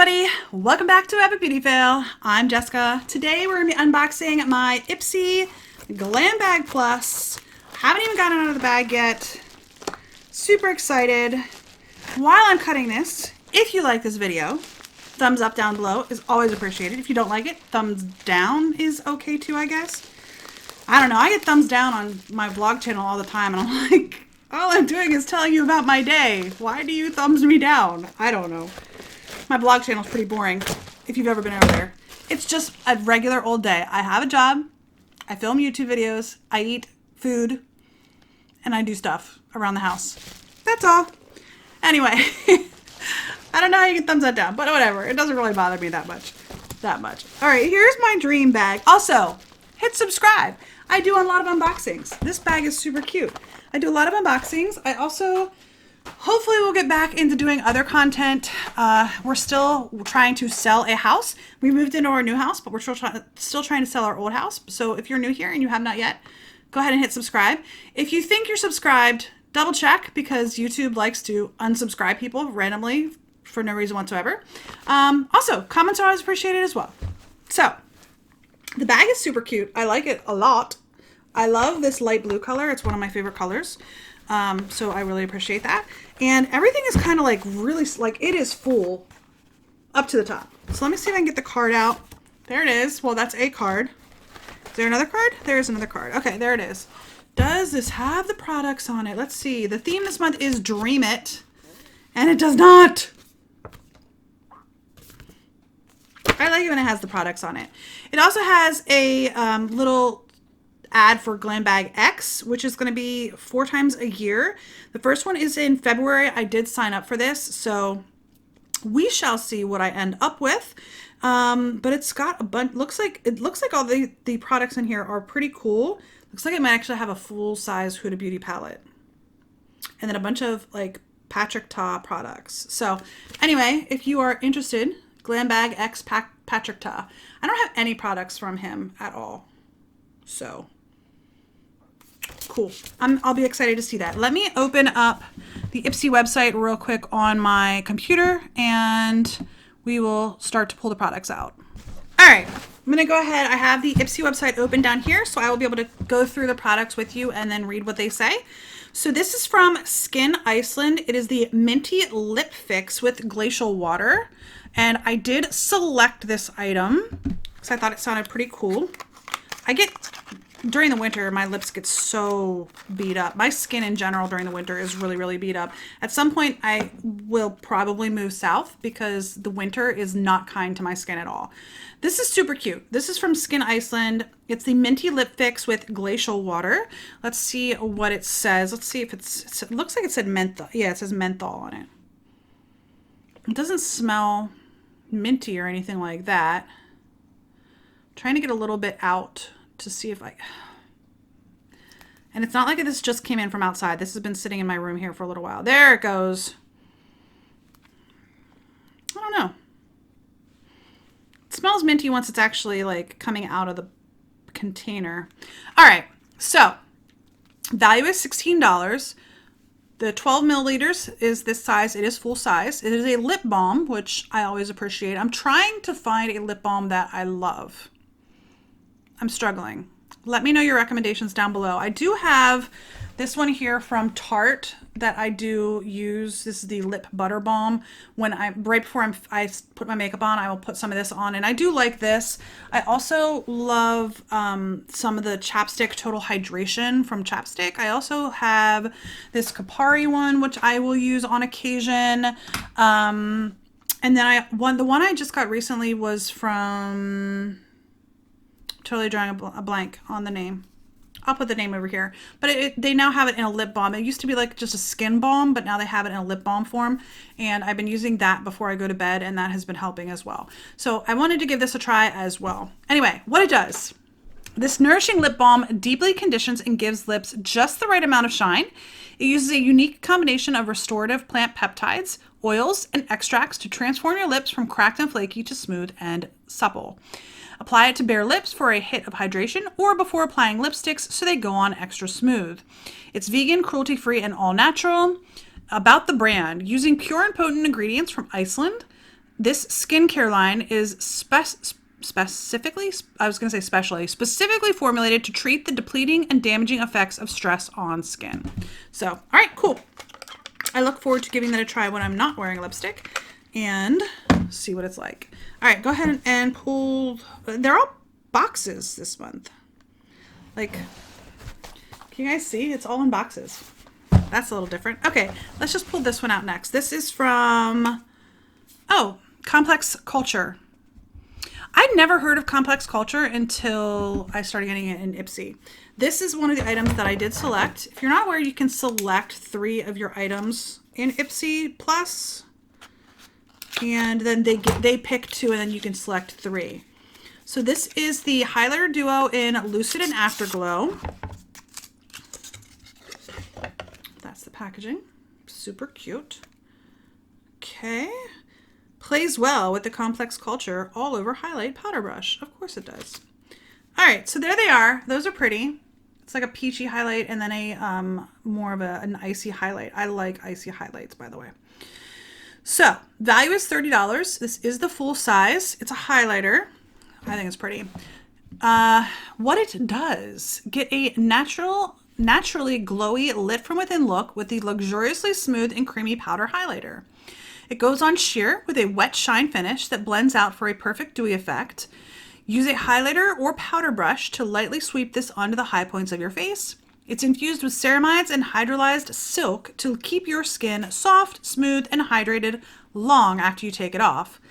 everybody, welcome back to Epic Beauty Fail. I'm Jessica. Today we're going to be unboxing my Ipsy Glam Bag Plus. Haven't even gotten it out of the bag yet. Super excited. While I'm cutting this, if you like this video, thumbs up down below is always appreciated. If you don't like it, thumbs down is okay too, I guess. I don't know, I get thumbs down on my vlog channel all the time and I'm like, all I'm doing is telling you about my day. Why do you thumbs me down? I don't know. My blog channel is pretty boring, if you've ever been over there. It's just a regular old day. I have a job, I film YouTube videos, I eat food, and I do stuff around the house. That's all. Anyway, I don't know how you can thumbs that down, but whatever. It doesn't really bother me that much. All right, here's my dream bag. Also, hit subscribe. I do a lot of unboxings. This bag is super cute. I do a lot of unboxings. I also... hopefully we'll get back into doing other content. We're still trying to sell a house. We moved into our new house, but we're still trying to sell our old house. So if you're new here and you have not yet, go ahead and hit subscribe. If you think you're subscribed, double check because YouTube likes to unsubscribe people randomly for no reason whatsoever. Also, comments are always appreciated as well. So the bag is super cute. I like it a lot. I love this light blue color. It's one of my favorite colors. So I really appreciate that. And everything is kind of like really, like it is full up to the top. So let me see if I can get the card out. There it is. Well, that's a card. Is there another card? There is another card. Okay, there it is. Does this have the products on it? Let's see. The theme this month is Dream It. And it does not. I like it when it has the products on it. It also has a little ad for Glam Bag X, which is going to be 4 times a year. The first one is in February. I did sign up for this, so we shall see what I end up with. But it's got a bunch. It looks like all the products in here are pretty cool. Looks like it might actually have a full-size Huda Beauty palette, and then a bunch of like Patrick Ta products. So anyway, if you are interested, Glam Bag X Patrick Ta. I don't have any products from him at all, so. Cool. I'll be excited to see that. Let me open up the Ipsy website real quick on my computer and we will start to pull the products out. All right, I'm going to go ahead. I have the Ipsy website open down here, so I will be able to go through the products with you and then read what they say. So this is from Skin Iceland. It is the Minty Lip Fix with Glacial Water. And I did select this item because I thought it sounded pretty cool. During the winter, my lips get so beat up. My skin in general during the winter is really, really beat up. At some point, I will probably move south because the winter is not kind to my skin at all. This is super cute. This is from Skin Iceland. It's the Minty Lip Fix with Glacial Water. Let's see what it says. Let's see if it looks like it said menthol. Yeah, it says menthol on it. It doesn't smell minty or anything like that. I'm trying to get a little bit out to see if and it's not like this just came in from outside. This has been sitting in my room here for a little while. There it goes. I don't know. It smells minty once it's actually like coming out of the container. All right, so value is $16. The 12 milliliters is this size. It is full size. It is a lip balm, which I always appreciate. I'm trying to find a lip balm that I love. I'm struggling. Let me know your recommendations down below. I do have this one here from Tarte that I do use. This is the Lip Butter Balm. Right before I put my makeup on, I will put some of this on, and I do like this. I also love some of the Chapstick Total Hydration from Chapstick. I also have this Kapari one, which I will use on occasion. And then the one I just got recently was from... totally drawing a blank on the name. I'll put the name over here. But they now have it in a lip balm. It used to be like just a skin balm, but now they have it in a lip balm form. And I've been using that before I go to bed, and that has been helping as well. So I wanted to give this a try as well. Anyway, what it does. This nourishing lip balm deeply conditions and gives lips just the right amount of shine. It uses a unique combination of restorative plant peptides, oils, and extracts to transform your lips from cracked and flaky to smooth and supple. Apply it to bare lips for a hit of hydration or before applying lipsticks so they go on extra smooth. It's vegan, cruelty-free, and all natural. About the brand, using pure and potent ingredients from Iceland, this skincare line is specifically formulated to treat the depleting and damaging effects of stress on skin. So, all right, cool. I look forward to giving that a try when I'm not wearing lipstick and see what it's like. All right, go ahead and pull. They're all boxes this month. Like, can you guys see? It's all in boxes. That's a little different. Okay, let's just pull this one out next. This is from, Complex Culture. I'd never heard of Complex Culture until I started getting it in Ipsy. This is one of the items that I did select. If you're not aware, you can select 3 of your items in Ipsy Plus, and then they pick 2, and then you can select 3. So this is the Highlighter Duo in Lucid and Afterglow. That's the packaging. Super cute. Okay. Plays well with the Complex Culture All Over Highlight Powder Brush. Of course it does. All right, so there they are. Those are pretty. It's like a peachy highlight and then a more of an icy highlight. I like icy highlights, by the way. So, value is $30. This is the full size. It's a highlighter. I think it's pretty. What it does, get a naturally glowy lit from within look with the luxuriously smooth and creamy powder highlighter. It goes on sheer with a wet shine finish that blends out for a perfect dewy effect. Use a highlighter or powder brush to lightly sweep this onto the high points of your face. It's infused with ceramides and hydrolyzed silk to keep your skin soft, smooth, and hydrated long after you take it off.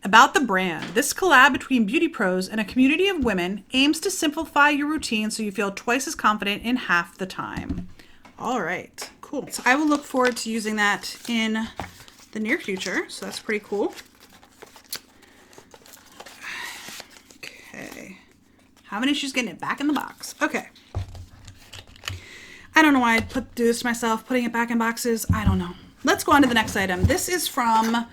About the brand, this collab between beauty pros and a community of women aims to simplify your routine so you feel twice as confident in half the time. All right, cool. So I will look forward to using that in the near future, so that's pretty cool. Okay, having issues getting it back in the box. Okay, I don't know why I'd do this to myself, putting it back in boxes. I don't know. Let's go on to the next item. This is from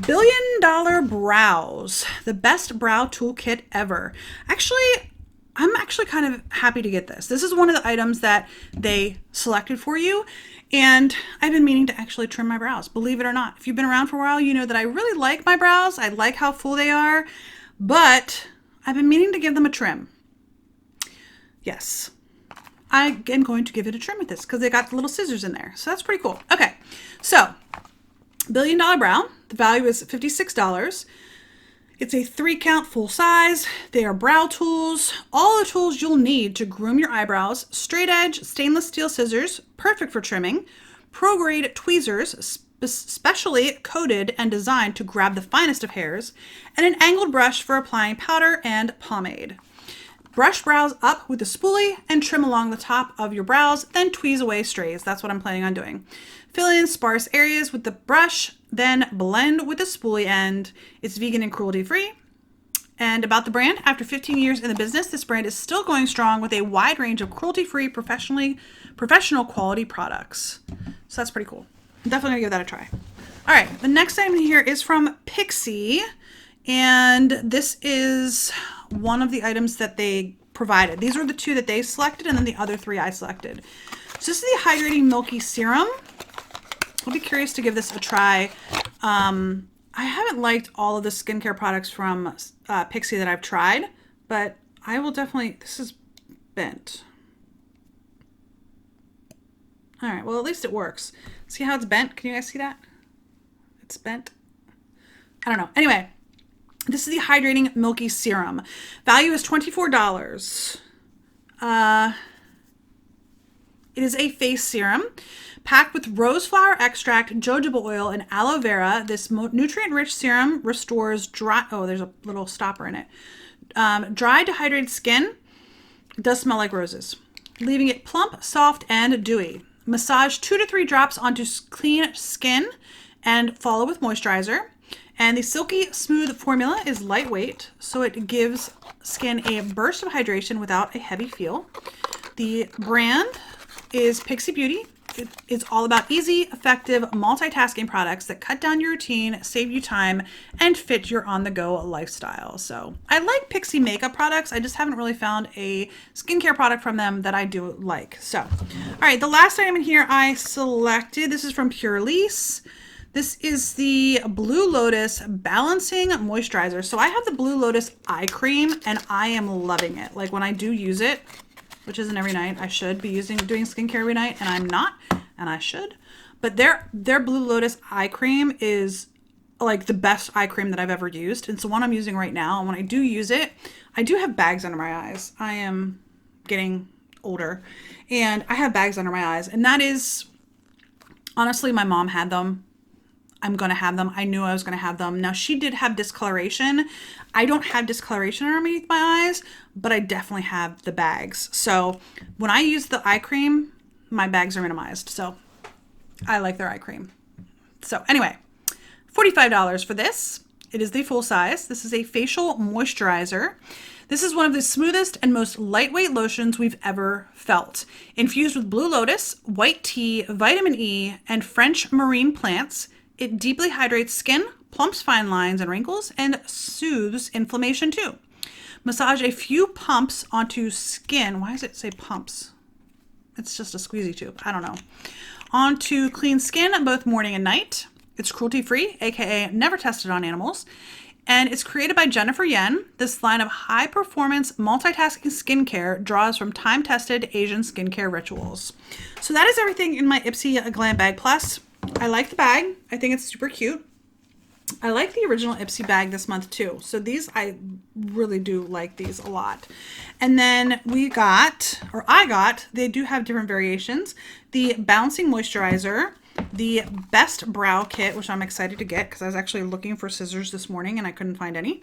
Billion Dollar Brows, the best brow toolkit ever. Actually, I'm kind of happy to get this. This is one of the items that they selected for you, and I've been meaning to actually trim my brows, believe it or not. If you've been around for a while, you know that I really like my brows. I like how full they are, but I've been meaning to give them a trim. Yes, I am going to give it a trim with this because they got the little scissors in there, so that's pretty cool. Okay, so Billion Dollar Brow, the value is $56. It's a 3-count full size. They are brow tools, all the tools you'll need to groom your eyebrows, straight edge stainless steel scissors, perfect for trimming, pro-grade tweezers, specially coated and designed to grab the finest of hairs, and an angled brush for applying powder and pomade. Brush brows up with a spoolie and trim along the top of your brows, then tweeze away strays. That's what I'm planning on doing. Fill in sparse areas with the brush, then blend with the spoolie end. It's vegan and cruelty-free. And about the brand, after 15 years in the business, this brand is still going strong with a wide range of cruelty-free, professional quality products. So that's pretty cool. I'm definitely gonna give that a try. All right, the next item here is from Pixi, and this is one of the items that they provided. These were the 2 that they selected, and then the other 3 I selected. So this is the Hydrating Milky Serum. I'll be curious to give this a try. I haven't liked all of the skincare products from Pixi that I've tried, but I will definitely, this is bent. All right, well, at least it works. See how it's bent? Can you guys see that? It's bent. I don't know. Anyway, this is the Hydrating Milky Serum. Value is $24. It is a face serum packed with rose flower extract, jojoba oil, and aloe vera. This nutrient-rich serum restores dry... Oh, there's a little stopper in it. Dry, dehydrated skin. It does smell like roses, leaving it plump, soft, and dewy. Massage 2 to 3 drops onto clean skin and follow with moisturizer. And the silky smooth formula is lightweight, so it gives skin a burst of hydration without a heavy feel. The brand is Pixi Beauty. It's all about easy, effective, multitasking products that cut down your routine, save you time, and fit your on-the-go lifestyle. So I like Pixi makeup products. I just haven't really found a skincare product from them that I do like. So, all right, the last item in here I selected, this is from Elise. This is the Blue Lotus Balancing Moisturizer. So I have the Blue Lotus eye cream and I am loving it. Like when I do use it, which isn't every night, I should be doing skincare every night and I'm not, and I should. But their Blue Lotus eye cream is like the best eye cream that I've ever used. And so one I'm using right now, and when I do use it, I do have bags under my eyes. I am getting older and I have bags under my eyes, and that is, honestly, my mom had them. I'm going to have them. I knew I was going to have them. Now, she did have discoloration. I don't have discoloration underneath my eyes, but I definitely have the bags. So when I use the eye cream, my bags are minimized. So I like their eye cream. So anyway, $45 for this. It is the full size. This is a facial moisturizer. This is one of the smoothest and most lightweight lotions we've ever felt. Infused with blue lotus, white tea, vitamin E, and French marine plants, it deeply hydrates skin, plumps fine lines and wrinkles, and soothes inflammation too. Massage a few pumps onto skin. Why does it say pumps? It's just a squeezy tube. I don't know. Onto clean skin both morning and night. It's cruelty-free, aka never tested on animals. And it's created by Jennifer Yen. This line of high-performance multitasking skincare draws from time-tested Asian skincare rituals. So that is everything in my Ipsy Glam Bag Plus. I like the bag. I think it's super cute. I like the original Ipsy bag this month too. So these, I really do like these a lot. And then I got, they do have different variations. The Balancing Moisturizer, the Best Brow Kit, which I'm excited to get because I was actually looking for scissors this morning and I couldn't find any.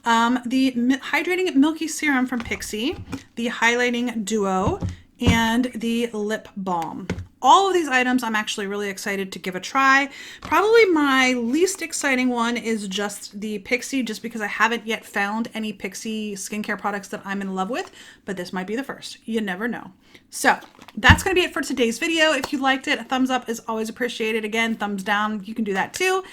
The Hydrating Milky Serum from Pixi, the Highlighting Duo, and the Lip Balm. All of these items I'm actually really excited to give a try. Probably my least exciting one is just the Pixi, just because I haven't yet found any Pixi skincare products that I'm in love with, but this might be the first. You never know. So that's going to be it for today's video. If you liked it, a thumbs up is always appreciated. Again, thumbs down, you can do that too.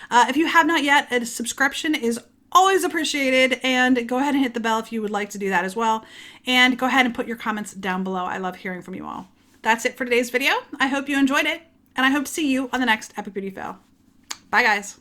If you have not yet, a subscription is always appreciated, and go ahead and hit the bell if you would like to do that as well. And go ahead and put your comments down below. I love hearing from you all. That's it for today's video. I hope you enjoyed it, and I hope to see you on the next Epic Beauty Fail. Bye, guys.